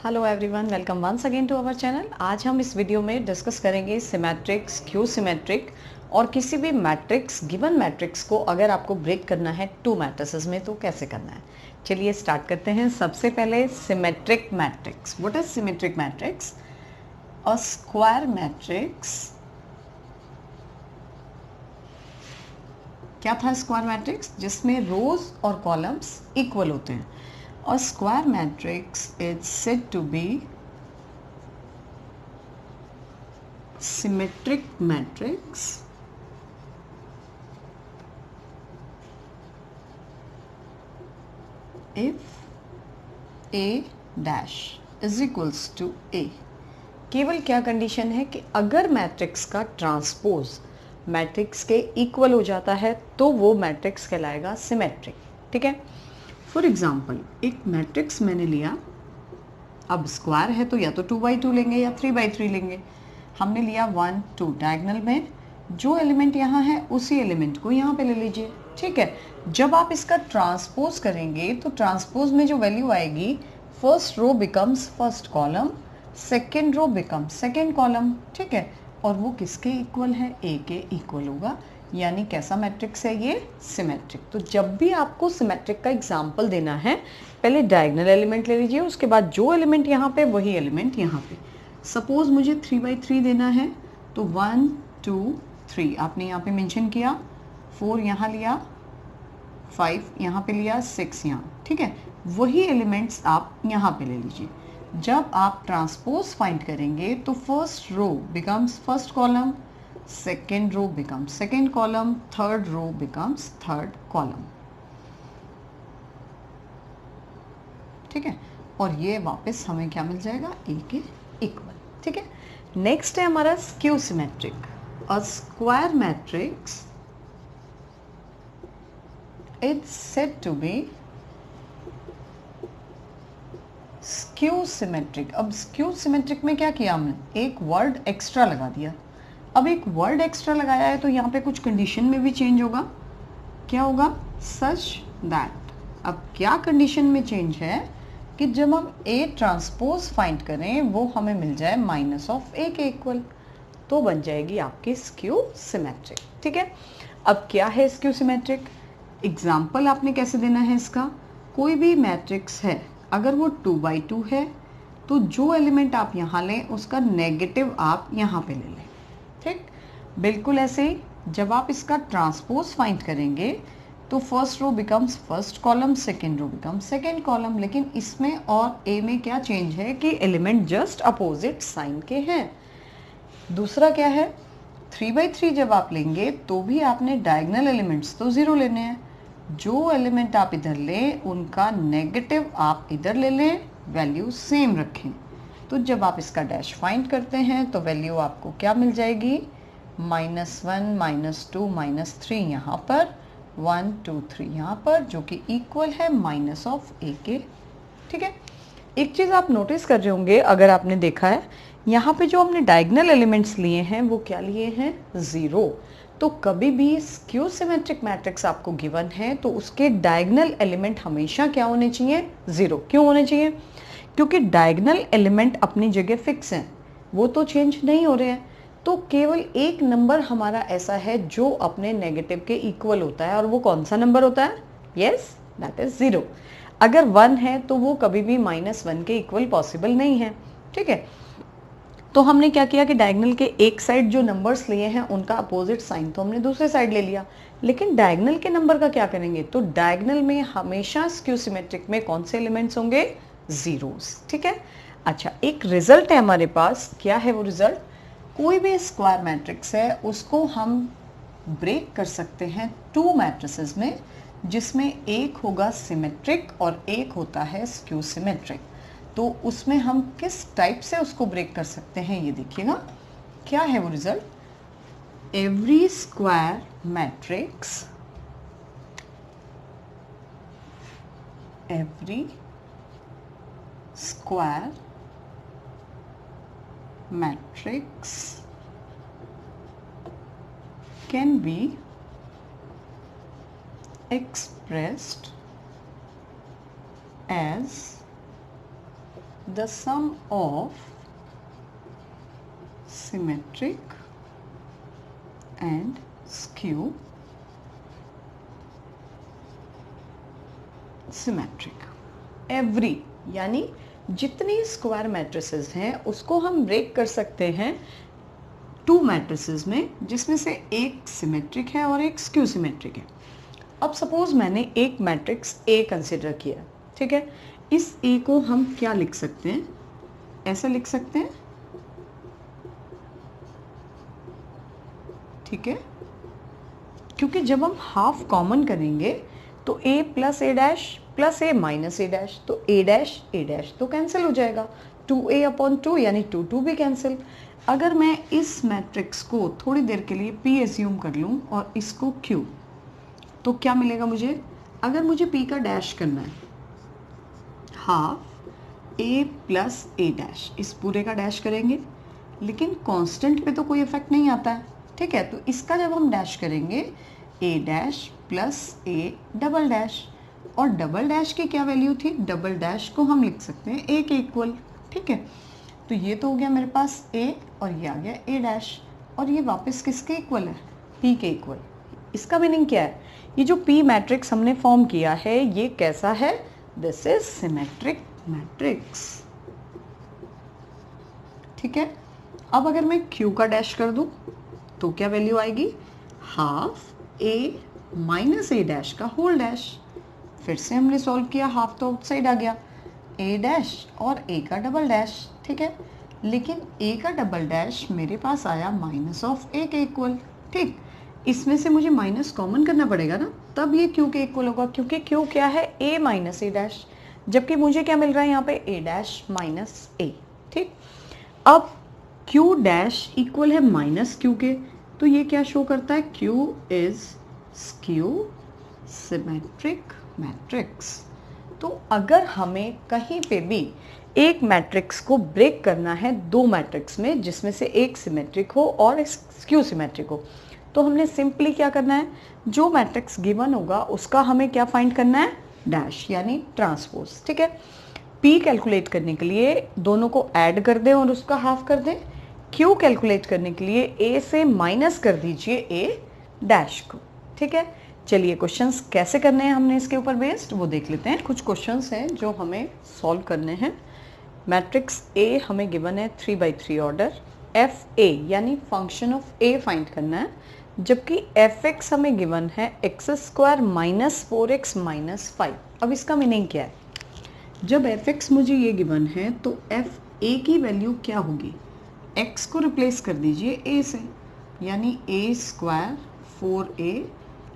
Hello everyone, welcome once again to our channel. आज हम इस वीडियो में डिस्कस करेंगे सिमेट्रिक, स्क्यू सिमेट्रिक और किसी भी मैट्रिक्स, गिवन मैट्रिक्स को अगर आपको ब्रेक करना है टू मैट्रिसेस में तो कैसे करना है। चलिए स्टार्ट करते हैं। सबसे पहले symmetric matrix. What is symmetric matrix? A square matrix. क्या था स्क्वायर मैट्रिक्स? जिसमें रोज और कॉलम्स इक्वल होते हैं। A square matrix is said to be symmetric matrix if A dash is equals to A। केवल क्या कंडीशन है कि अगर मैट्रिक्स का ट्रांसपोज मैट्रिक्स के इक्वल हो जाता है तो वो मैट्रिक्स कहलाएगा सिमेट्रिक। ठीक है। फॉर एग्जाम्पल, एक मैट्रिक्स मैंने लिया, अब स्क्वायर है तो या तो 2x2 लेंगे या 3x3 लेंगे। हमने लिया 1 2 डायगोनल में जो एलिमेंट यहाँ है उसी एलिमेंट को यहाँ पे ले लीजिए। ठीक है। जब आप इसका ट्रांसपोज करेंगे तो ट्रांसपोज में जो वैल्यू आएगी, first row becomes first column, second row becomes second column. ठीक है। और वो किसके इक्वल है? ए के इक्वल होगा। यानी कैसा मैट्रिक्स है ये? सिमेट्रिक। तो जब भी आपको सिमेट्रिक का एग्जाम्पल देना है, पहले डायगोनल एलिमेंट ले लीजिए, उसके बाद जो एलिमेंट यहाँ पे वही एलिमेंट यहाँ पे। सपोज मुझे 3x3 देना है तो 1 2 3 आपने यहाँ पे मेंशन किया, 4 यहाँ लिया, 5 यहाँ पे लिया, 6 यहाँ। ठीक है। वही एलिमेंट्स आप यहाँ पे ले लीजिए। जब आप ट्रांसपोज फाइंड करेंगे तो first row becomes first column, second row becomes second column, third row becomes third column. ठीक है। और ये वापस हमें क्या मिल जाएगा? ए के इक्वल। ठीक है। नेक्स्ट है हमारा skew symmetric. A square matrix is said to be skew symmetric. अब स्क्यू सिमेट्रिक में क्या किया हमने? एक वर्ड एक्स्ट्रा लगा दिया। अब एक वर्ड एक्स्ट्रा लगाया है तो यहाँ पे कुछ कंडीशन में भी चेंज होगा। क्या होगा? Such that. अब क्या कंडीशन में चेंज है कि जब हम ए ट्रांसपोज फाइंड करें वो हमें मिल जाए माइनस ऑफ ए के इक्वल, तो बन जाएगी आपकी स्क्यू सिमेट्रिक। ठीक है। अब क्या है स्क्यू सिमेट्रिक? एग्जाम्पल आपने कैसे देना है इसका? कोई भी मैट्रिक्स है, अगर वो 2x2 है तो जो एलिमेंट आप यहाँ लें उसका नेगेटिव आप यहाँ पे ले लें। ठीक। बिल्कुल ऐसे ही जब आप इसका ट्रांसपोज फाइंड करेंगे तो first row becomes first column, second row becomes second column. लेकिन इसमें और ए में क्या चेंज है कि एलिमेंट जस्ट अपोजिट साइन के हैं। दूसरा क्या है? 3x3 जब आप लेंगे तो भी आपने डायगोनल एलिमेंट्स तो ज़ीरो लेने हैं। जो एलिमेंट आप इधर लें उनका नेगेटिव आप इधर ले लें, वैल्यू सेम रखें। तो जब आप इसका डैश फाइंड करते हैं तो वैल्यू आपको क्या मिल जाएगी? -1 -2 -3 यहाँ पर, 1 2 3 यहाँ पर, जो कि इक्वल है माइनस ऑफ ए के। ठीक है। एक चीज़ आप नोटिस कर रहे होंगे, अगर आपने देखा है यहाँ पे जो हमने डायगोनल एलिमेंट्स लिए हैं वो क्या लिए हैं? 0। तो कभी भी स्क्यू सिमेट्रिक मैट्रिक्स आपको गिवन है तो उसके डायगोनल एलिमेंट हमेशा क्या होने चाहिए? 0। क्यों होने चाहिए? क्योंकि डायगोनल एलिमेंट अपनी जगह फिक्स हैं, वो तो चेंज नहीं हो रहे हैं। तो केवल एक नंबर हमारा ऐसा है जो अपने नेगेटिव के इक्वल होता है, और वो कौन सा नंबर होता है? Yes, that is 0। अगर 1 है तो वो कभी भी -1 के इक्वल पॉसिबल नहीं है। ठीक है। तो हमने क्या किया कि डायगोनल के एक साइड जो नंबर्स लिए हैं उनका अपोजिट साइन तो हमने दूसरे साइड ले लिया, लेकिन डायगोनल के नंबर का क्या करेंगे? तो डायगोनल में हमेशा स्क्यू सिमेट्रिक में कौन से एलिमेंट्स होंगे? जीरोस। ठीक है। अच्छा, एक रिजल्ट है हमारे पास। क्या है वो रिजल्ट? कोई भी स्क्वायर मैट्रिक्स है उसको हम ब्रेक कर सकते हैं टू मैट्रिसेस में, जिसमें एक होगा सिमेट्रिक और एक होता है स्क्यू सिमेट्रिक। तो उसमें हम किस टाइप से उसको ब्रेक कर सकते हैं ये देखिएगा। क्या है वो result? Every square matrix, every square matrix can be expressed as the sum of symmetric and skew symmetric. Every यानी जितनी स्क्वायर मैट्रिसेस हैं उसको हम ब्रेक कर सकते हैं टू मैट्रिसेस में, जिसमें से एक सिमेट्रिक है और एक स्क्यू सिमेट्रिक है। अब सपोज मैंने एक मैट्रिक्स ए कंसिडर किया, ठीक है। इस ए को हम क्या लिख सकते हैं, ऐसा लिख सकते हैं, ठीक है, क्योंकि जब हम हाफ कॉमन करेंगे तो a plus A dash plus A minus A dash, तो ए डैश तो कैंसिल हो जाएगा, 2a अपॉन 2 यानी 2 भी कैंसिल। अगर मैं इस मैट्रिक्स को थोड़ी देर के लिए p एज्यूम कर लूँ और इसको q, तो क्या मिलेगा मुझे, अगर मुझे p का डैश करना है, half a plus A dash, इस पूरे का डैश करेंगे, लेकिन कांस्टेंट पे तो कोई इफेक्ट नहीं आता है, ठीक है। तो इसका जब हम डैश करेंगे a dash plus A double dash, और डबल डैश की क्या वैल्यू थी, डबल डैश को हम लिख सकते हैं a के इक्वल, ठीक है। तो ये तो हो गया मेरे पास a और ये आ गया a डैश, और ये वापस किसके इक्वल है, p के इक्वल। इसका मीनिंग क्या है, ये जो p मैट्रिक्स हमने फॉर्म किया है ये कैसा है, दिस इज सिमेट्रिक मैट्रिक्स, ठीक है। अब अगर मैं q का डैश कर दूं तो क्या वैल्यू आएगी, half a minus A dash का होल डैश। फिर से हमने सॉल्व किया, हाफ तो आउटसाइड आ गया, a डैश और a का डबल डैश, ठीक है। लेकिन a का डबल डैश मेरे पास आया माइनस ऑफ a के इक्वल, ठीक। इसमें से मुझे माइनस कॉमन करना पड़ेगा ना, तब ये q के इक्वल होगा, क्योंकि q क्या है, a माइनस ए डैश, जबकि मुझे क्या मिल रहा है यहाँ पे a डैश माइनस a, ठीक। अब q डैश इक्वल है माइनस q के, तो ये क्या शो करता है, q is skew symmetric matrix. तो अगर हमें कहीं पे भी एक मैट्रिक्स को ब्रेक करना है दो मैट्रिक्स में, जिसमें से एक सिमेट्रिक हो और स्क्यू सिमेट्रिक हो, तो हमने सिंपली क्या करना है, जो मैट्रिक्स गिवन होगा उसका हमें क्या फाइंड करना है, डैश यानी ट्रांसपोज, ठीक है। p कैलकुलेट करने के लिए दोनों को ऐड कर दें और उसका हाफ कर दें, q कैलकुलेट करने के लिए a से माइनस कर दीजिए a डैश को, ठीक है। चलिए क्वेश्चंस कैसे करने हैं हमने इसके ऊपर बेस्ड वो देख लेते हैं। कुछ क्वेश्चंस हैं जो हमें सॉल्व करने हैं। मैट्रिक्स A हमें गिवन है 3/3 ऑर्डर, एफ ए यानी फंक्शन ऑफ A फाइंड करना है, जबकि एफ एक्स हमें गिवन है x square minus 4x minus 5। अब इसका मीनिंग क्या है, जब एफ एक्स मुझे ये गिवन है तो एफ ए की वैल्यू क्या होगी, x को रिप्लेस कर दीजिए a से, यानी a स्क्वायर 4a।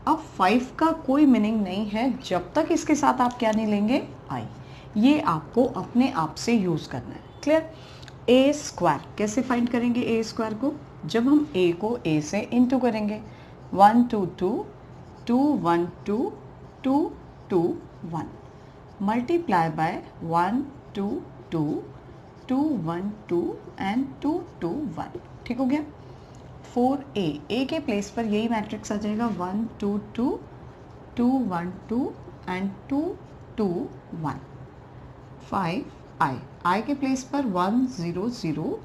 अब 5 का कोई मीनिंग नहीं है जब तक इसके साथ आप क्या नहीं लेंगे, i। ये आपको अपने आप से यूज़ करना है, क्लियर। a स्क्वायर कैसे फाइंड करेंगे, a स्क्वायर को जब हम a को a से इंटू करेंगे, 1 2 2 2 1 2 2 2 1 मल्टीप्लाई बाय 1 2 2 2 1 2 एंड 2 2 1, ठीक हो गया। 4a, a के प्लेस पर यही मैट्रिक्स आ जाएगा, 1 2 2 2 1 2 एंड 2 2 1। 5i, i के प्लेस पर 1 0 0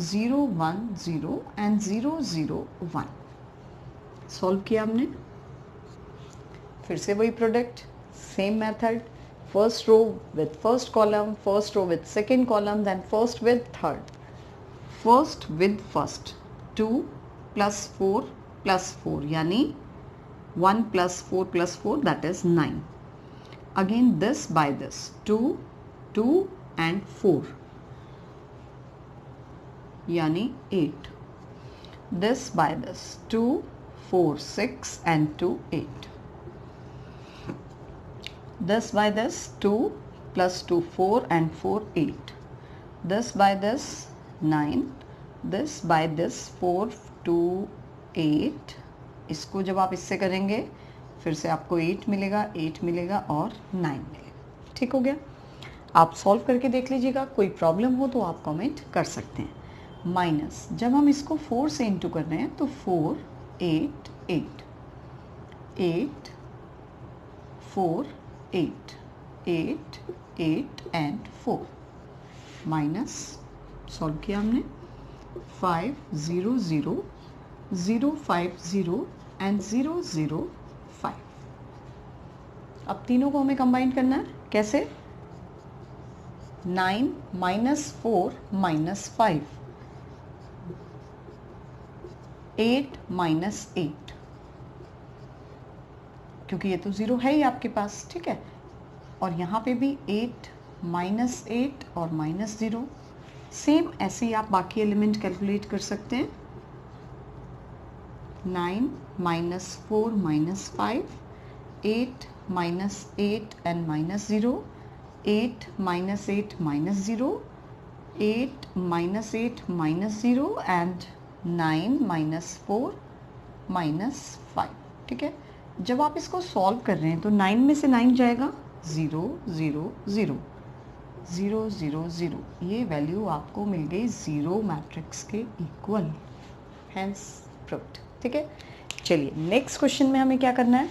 0 1 0 एंड 0 0 1। सॉल्व किया हमने, फिर से वही product, same method, first row with first column, first row with second column, then first with third. First with first, 2 plus 4 plus 4 यानी 1 plus 4 plus 4 that is 9. Again this by this, 2 2 and 4 यानी 8. This by this, 2 4 6 and 2 8. This by this, 2 plus 2 4 and 4 8. This by this 9. This by this 4 2 8. इसको जब आप इससे करेंगे फिर से आपको 8 मिलेगा, 8 मिलेगा और 9 मिलेगा, ठीक हो गया। आप सॉल्व करके देख लीजिएगा, कोई प्रॉब्लम हो तो आप कमेंट कर सकते हैं। माइनस जब हम इसको 4 से इंटू कर रहे हैं तो 4 8 8 8 4 8 8 8 and 4, माइनस, सॉल्व किया हमने, 5 0 0 0 5 0 एंड 0 0 5। अब तीनों को हमें कंबाइन करना है, कैसे? 9 माइनस 4 माइनस 5, 8 माइनस 8, क्योंकि ये तो 0 है ही आपके पास, ठीक है। और यहाँ पे भी 8 माइनस 8 और माइनस 0। सेम ऐसे ही आप बाकी एलिमेंट कैलकुलेट कर सकते हैं। 9 minus 4 minus 5, 8 minus 8 and minus 0, 8 minus 8 minus 0, 8 minus 8 minus 0 and 9 minus 4 minus 5, ठीक है। जब आप इसको सॉल्व कर रहे हैं तो 9 में से 9 जाएगा, 0 0 0 0 0 0, ये वैल्यू आपको मिल गई 0 मैट्रिक्स के इक्वल, हैंस प्रूव्ड, ठीक है। चलिए नेक्स्ट क्वेश्चन में हमें क्या करना है,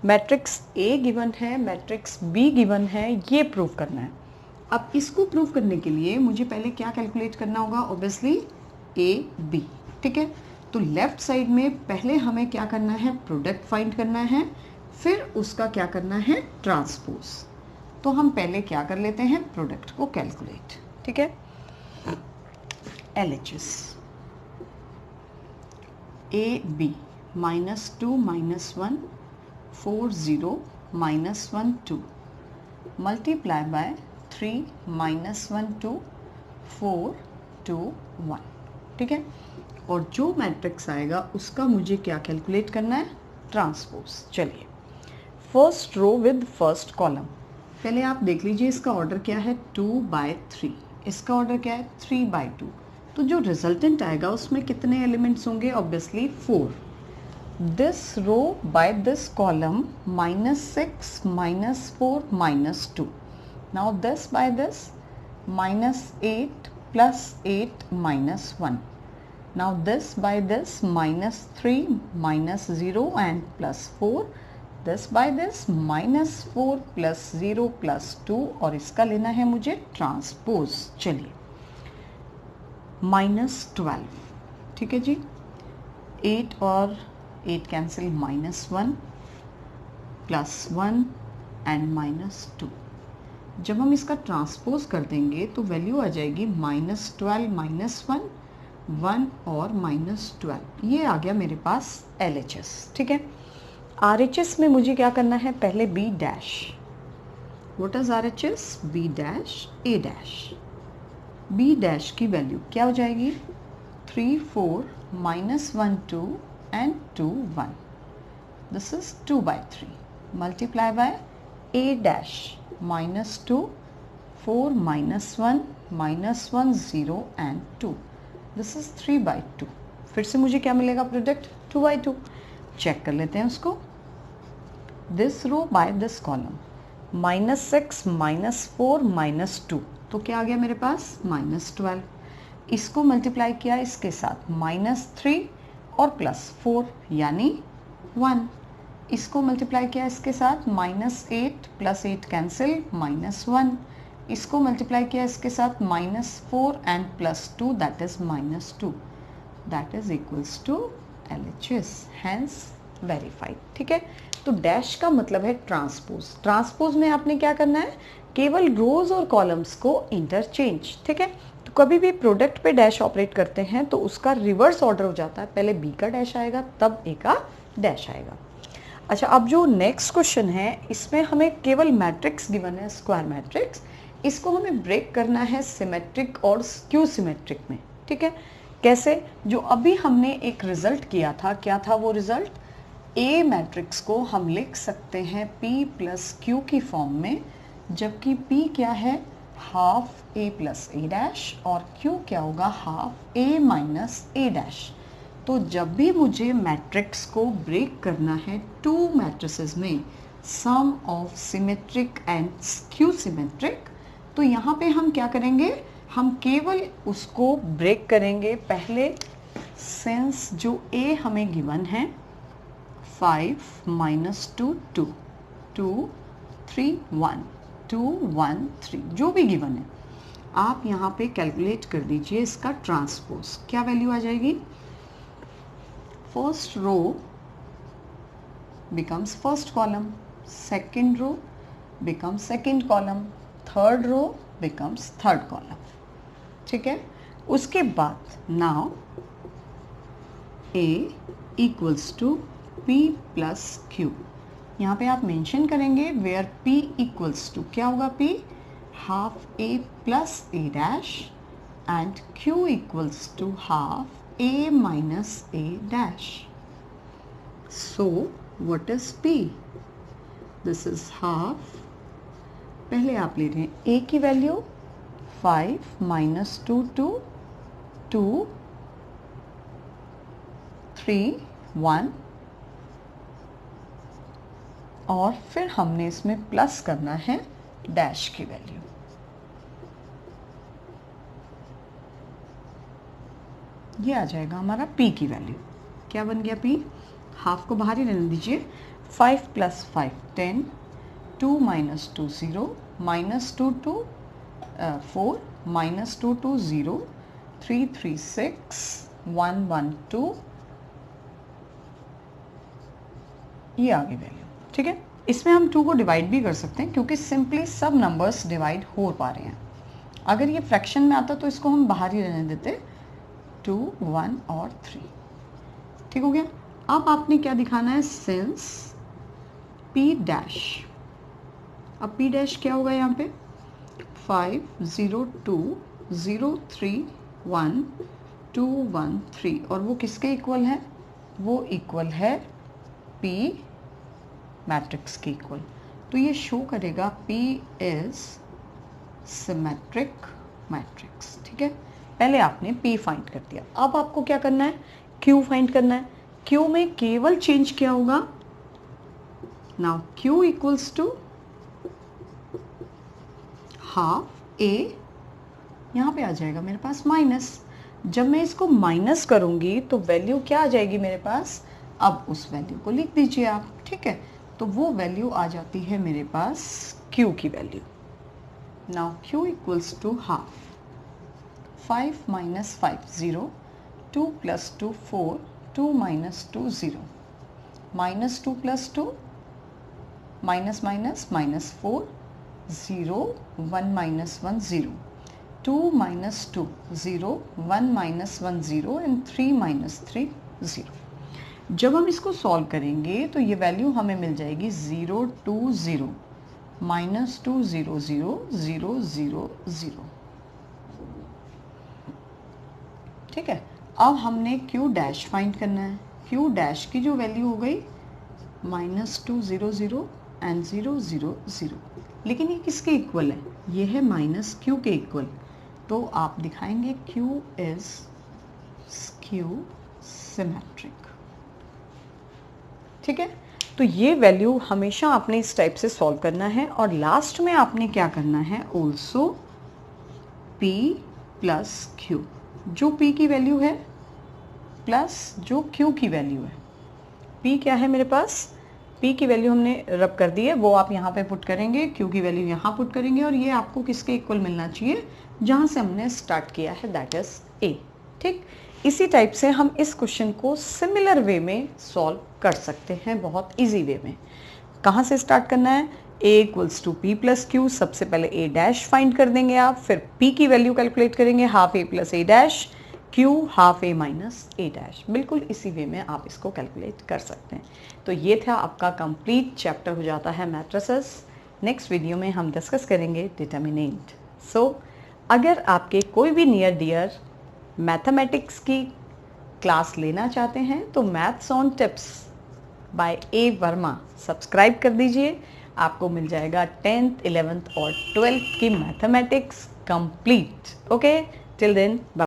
मैट्रिक्स ए गिवन है, मैट्रिक्स बी गिवन है, ये प्रूव करना है। अब इसको प्रूव करने के लिए मुझे पहले क्या कैलकुलेट करना होगा, ऑब्वियसली ए बी, ठीक है। तो लेफ्ट साइड में पहले हमें क्या करना है, प्रोडक्ट फाइंड करना है, फिर उसका क्या करना है, ट्रांसपोज। तो हम पहले क्या कर लेते हैं, प्रोडक्ट को कैलकुलेट, ठीक है। LHS A B -2 -1 4 0 -1 2 multiply by 3 -1 2 4 2 1, ठीक है। और जो मैट्रिक्स आएगा उसका मुझे क्या कैलकुलेट करना है, ट्रांसपोज। चलिए first row with first column, पहले आप देख लीजिए इसका ऑर्डर क्या है, 2/3, इसका ऑर्डर क्या है, 3/2। तो जो रिजल्टेंट आएगा उसमें कितने एलिमेंट्स होंगे, obviously 4। This row by this column -6 -4 -2। Now this by this -8 + 8 -1। Now this by this -3 -0 and +4, this by this -4 + 0 + 2, और इसका लेना है मुझे ट्रांसपोज। चलिए -12, ठीक है जी, 8 और 8 कैंसिल, -1 +1 एंड -2। जब हम इसका ट्रांसपोज कर देंगे तो वैल्यू आ जाएगी -12 -1 और -12, ये आ गया मेरे पास LHS, ठीक है। RHS में मुझे क्या करना है, पहले B dash, what is RHS, B dash A dash. B dash की वैल्यू क्या हो जाएगी, 3 4 -1 2 and 2 1, this is 2/3 multiply by A dash -2 4 -1 -1 0 and 2, this is 3/2। फिर से मुझे क्या मिलेगा, प्रोडक्ट 2/2। चेक कर लेते हैं उसको, this row by this column -6 -4 -2, तो क्या आ गया मेरे पास, -12। इसको मल्टीप्लाई किया इसके साथ -3 और +4 यानी 1। इसको मल्टीप्लाई किया इसके साथ -8 + 8 कैंसिल, -1। इसको मल्टीप्लाई किया इसके साथ -4 and +2 that is -2, that is equals to LHS, hence verified, ठीक है। तो डैश का मतलब है ट्रांसपोज। ट्रांसपोज में आपने क्या करना है, केवल रोज और कॉलम्स को इंटरचेंज, ठीक है। तो कभी भी प्रोडक्ट पे डैश ऑपरेट करते हैं तो उसका रिवर्स ऑर्डर हो जाता है, पहले B का डैश आएगा तब A का डैश आएगा। अच्छा, अब जो नेक्स्ट क्वेश्चन है इसमें हमें केवल मैट्रिक्स गिवन है, स्क्वायर मैट्रिक्स, इसको हमें ब्रेक करना है सिमेट्रिक और स्क्यू सिमेट्रिक में, ठीक है। कैसे, जो अभी हमने एक रिजल्ट किया था, क्या था वो रिजल्ट, ए मैट्रिक्स को हम लिख सकते हैं P + Q की फॉर्म में, जबकि P क्या है, ½ A + A डैश, और Q क्या होगा, ½ A - A डैश। तो जब भी मुझे मैट्रिक्स को ब्रेक करना है टू मैट्रिसेस में, sum of symmetric and skew symmetric, तो यहाँ पे हम क्या करेंगे, हम केवल उसको ब्रेक करेंगे पहले, सिंस जो A हमें गिवन है 5 -2 2 2 3 1 2 1 3 जो भी गिवन है, आप यहाँ पे कैलकुलेट कर दीजिए इसका ट्रांसपोज। क्या वैल्यू आ जाएगी? First row becomes first column, second row becomes second column, third row becomes third column। ठीक है, उसके बाद now A equals to P plus Q। यहाँ पे आप मेंशन करेंगे where P equals to, क्या होगा P? half A plus A dash and Q equals to half A minus A dash। So what is P? This is half। पहले आप ले रहे हैं A की वैल्यू 5 minus 2 2 2 3 1 और फिर हमने इसमें प्लस करना है डैश की वैल्यू। ये आ जाएगा हमारा P की वैल्यू। क्या बन गया P? हाफ को बाहर ही रहने दीजिए। 5 plus 5 10, 2 minus 2 0, minus 2 2 4, minus 2 2 0, 3 3 6, 1 1 2, ये आ गई वैल्यू। ठीक है, इसमें हम 2 को डिवाइड भी कर सकते हैं क्योंकि सिंपली सब नंबर्स डिवाइड हो पा रहे हैं। अगर ये फ्रैक्शन में आता तो इसको हम बाहर ही रहने देते, 2 1 और 3। ठीक हो गया। अब आपने क्या दिखाना है? Since P dash. अब P डैश क्या होगा यहाँ पे? 5 0 2 0 3 1 2 1 3 और वो किसके इक्वल है? वो इक्वल है P मैट्रिक्स के इक्वल। तो ये शो करेगा P इज सिमेट्रिक मैट्रिक्स। ठीक है, पहले आपने P फाइंड कर दिया। अब आपको क्या करना है? Q फाइंड करना है। Q में केवल चेंज क्या होगा? Now Q equals to half A, यहाँ पे आ जाएगा मेरे पास माइनस। जब मैं इसको माइनस करूंगी तो वैल्यू क्या आ जाएगी मेरे पास? अब उस वैल्यू को लिख दीजिए आप। ठीक है, तो वो वैल्यू आ जाती है मेरे पास Q की value. Now Q equals to half 5 minus 5 0, 2 plus 2 4, 2 minus 2 0, minus 2 plus 2 minus minus minus 4 0 1 minus 1 0, 2 minus 2 0, 1 minus 1 0 and 3 minus 3 0। जब हम इसको सॉल्व करेंगे तो ये वैल्यू हमें मिल जाएगी 0 2 0 minus 2 0 0 0 0 0। ठीक है, अब हमने Q डैश फाइंड करना है। Q डैश की जो वैल्यू हो गई -2 0 0 एंड 0 0 0, लेकिन ये किसके इक्वल है? ये है -Q के इक्वल। तो आप दिखाएंगे Q इज स्क्यू सिमेट्रिक। ठीक है, तो ये वैल्यू हमेशा आपने इस टाइप से सॉल्व करना है और लास्ट में आपने क्या करना है? ऑल्सो P प्लस Q, जो P की वैल्यू है प्लस जो Q की वैल्यू है। P क्या है मेरे पास? P की वैल्यू हमने रब कर दी है, वो आप यहाँ पे पुट करेंगे, Q की वैल्यू यहाँ पुट करेंगे और ये आपको किसके इक्वल मिलना चाहिए? जहाँ से हमने स्टार्ट किया है, दैट इज A। ठीक, इसी टाइप से हम इस क्वेश्चन को सिमिलर वे में सॉल्व कर सकते हैं, बहुत इजी वे में। कहाँ से स्टार्ट करना है? A equals to P plus Q। सबसे पहले A डैश फाइंड कर देंगे आप, फिर P की वैल्यू कैलकुलेट करेंगे, half A plus A dash, Q half A minus A dash. बिल्कुल इसी वे में आप इसको कैलकुलेट कर सकते हैं। तो ये था आपका कंप्लीट चैप्टर हो जाता है मैट्रिसेस। नेक्स्ट वीडियो में हम डिस्कस करेंगे डिटर्मिनेंट। सो अगर आपके कोई भी नियर डियर मैथमेटिक्स की क्लास लेना चाहते हैं तो maths on tips by A Verma subscribe कर दीजिए। आपको मिल जाएगा 10th 11th और 12th की mathematics complete. Okay, till then bye.